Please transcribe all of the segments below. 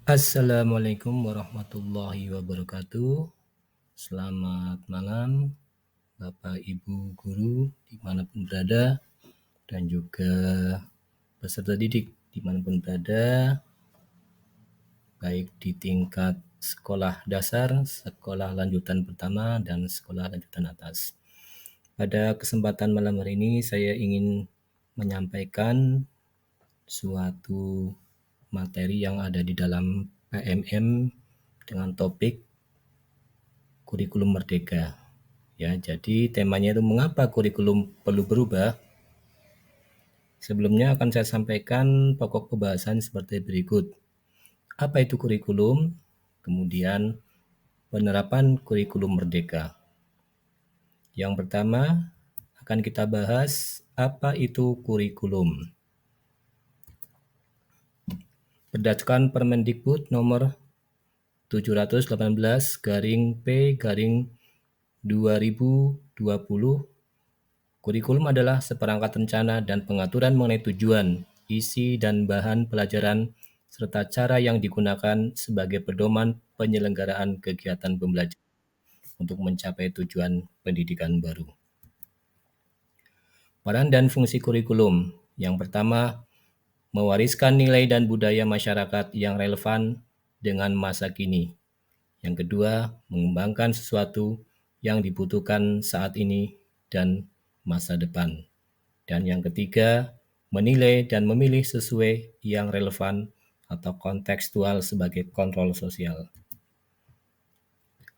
Assalamualaikum warahmatullahi wabarakatuh. Selamat malam Bapak Ibu Guru dimanapun berada dan juga peserta didik dimanapun berada, baik di tingkat sekolah dasar, sekolah lanjutan pertama, dan sekolah lanjutan atas. Pada kesempatan malam hari ini saya ingin menyampaikan suatu materi yang ada di dalam PMM dengan topik kurikulum merdeka. Ya, jadi temanya itu mengapa kurikulum perlu berubah. Sebelumnya akan saya sampaikan pokok pembahasan seperti berikut. Apa itu kurikulum? Kemudian penerapan kurikulum merdeka. Yang pertama akan kita bahas apa itu kurikulum. Berdasarkan Permendikbud nomor 718/P/2020, kurikulum adalah seperangkat rencana dan pengaturan mengenai tujuan, isi, dan bahan pelajaran, serta cara yang digunakan sebagai pedoman penyelenggaraan kegiatan pembelajaran untuk mencapai tujuan pendidikan baru. Peran dan fungsi kurikulum. Yang pertama, mewariskan nilai dan budaya masyarakat yang relevan dengan masa kini. Yang kedua, mengembangkan sesuatu yang dibutuhkan saat ini dan masa depan. Dan yang ketiga, menilai dan memilih sesuai yang relevan atau kontekstual sebagai kontrol sosial.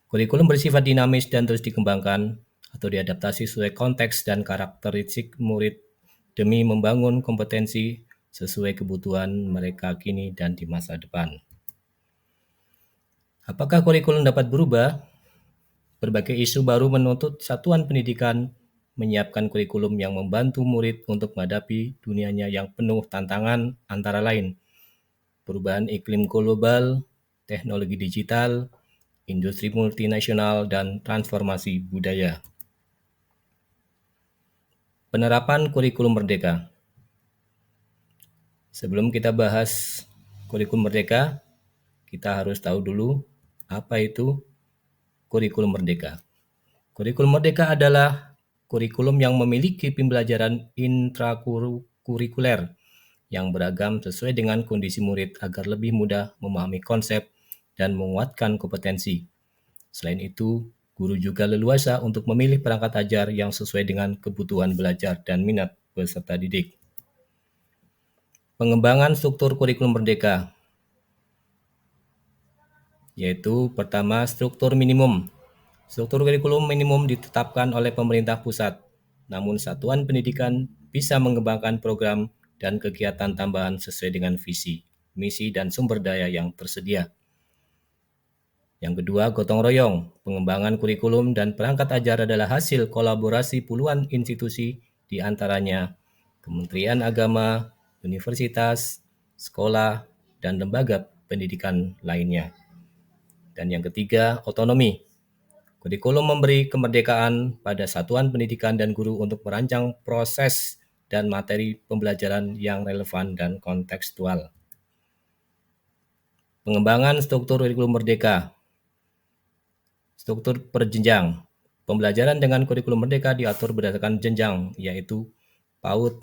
Kurikulum bersifat dinamis dan terus dikembangkan atau diadaptasi sesuai konteks dan karakteristik murid demi membangun kompetensi sesuai kebutuhan mereka kini dan di masa depan. Apakah kurikulum dapat berubah? Berbagai isu baru menuntut satuan pendidikan menyiapkan kurikulum yang membantu murid untuk menghadapi dunianya yang penuh tantangan, antara lain perubahan iklim global, teknologi digital, industri multinasional, dan transformasi budaya. Penerapan kurikulum merdeka. Sebelum kita bahas kurikulum merdeka, kita harus tahu dulu apa itu kurikulum merdeka. Kurikulum merdeka adalah kurikulum yang memiliki pembelajaran intrakurikuler yang beragam sesuai dengan kondisi murid agar lebih mudah memahami konsep dan menguatkan kompetensi. Selain itu, guru juga leluasa untuk memilih perangkat ajar yang sesuai dengan kebutuhan belajar dan minat peserta didik. Pengembangan struktur kurikulum merdeka, yaitu pertama, struktur minimum. Struktur kurikulum minimum ditetapkan oleh pemerintah pusat, namun satuan pendidikan bisa mengembangkan program dan kegiatan tambahan sesuai dengan visi, misi, dan sumber daya yang tersedia. Yang kedua, gotong royong. Pengembangan kurikulum dan perangkat ajar adalah hasil kolaborasi puluhan institusi, di antaranya Kementerian Agama, universitas, sekolah, dan lembaga pendidikan lainnya. Dan yang ketiga, otonomi. Kurikulum memberi kemerdekaan pada satuan pendidikan dan guru untuk merancang proses dan materi pembelajaran yang relevan dan kontekstual. Pengembangan struktur kurikulum merdeka. Struktur berjenjang. Pembelajaran dengan kurikulum merdeka diatur berdasarkan jenjang, yaitu PAUD,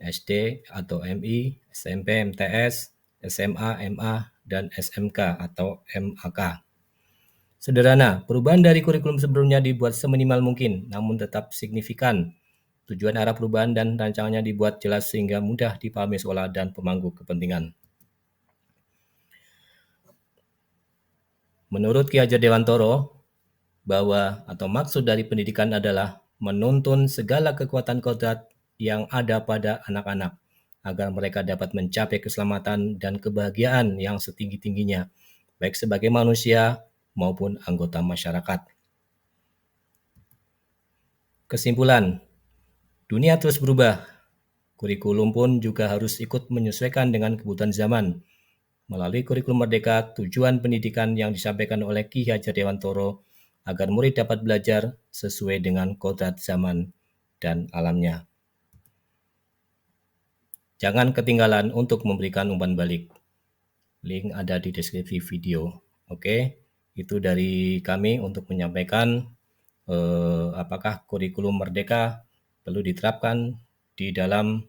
SD atau MI, SMP, MTS, SMA, MA, dan SMK atau MAK. Sederhana, perubahan dari kurikulum sebelumnya dibuat seminimal mungkin, namun tetap signifikan. Tujuan arah perubahan dan rancangannya dibuat jelas sehingga mudah dipahami sekolah dan pemangku kepentingan. Menurut Ki Hajar Dewantoro, bahwa atau maksud dari pendidikan adalah menuntun segala kekuatan kodrat yang ada pada anak-anak agar mereka dapat mencapai keselamatan dan kebahagiaan yang setinggi-tingginya, baik sebagai manusia maupun anggota masyarakat. Kesimpulan, dunia terus berubah. Kurikulum pun juga harus ikut menyesuaikan dengan kebutuhan zaman. Melalui kurikulum merdeka, tujuan pendidikan yang disampaikan oleh Ki Hajar Dewantoro agar murid dapat belajar sesuai dengan kodrat zaman dan alamnya. Jangan ketinggalan untuk memberikan umpan balik. Link ada di deskripsi video. Oke, itu dari kami untuk menyampaikan apakah kurikulum Merdeka perlu diterapkan di dalam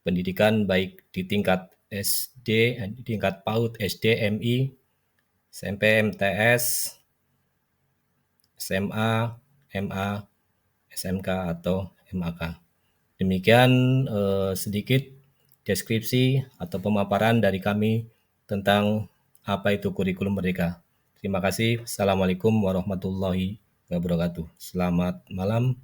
pendidikan baik di tingkat SD, di tingkat PAUD, SD, MI, SMP, MTS, SMA, MA, SMK atau MAK. Demikian sedikit deskripsi atau pemaparan dari kami tentang apa itu kurikulum Merdeka. Terima kasih. Assalamualaikum warahmatullahi wabarakatuh. Selamat malam.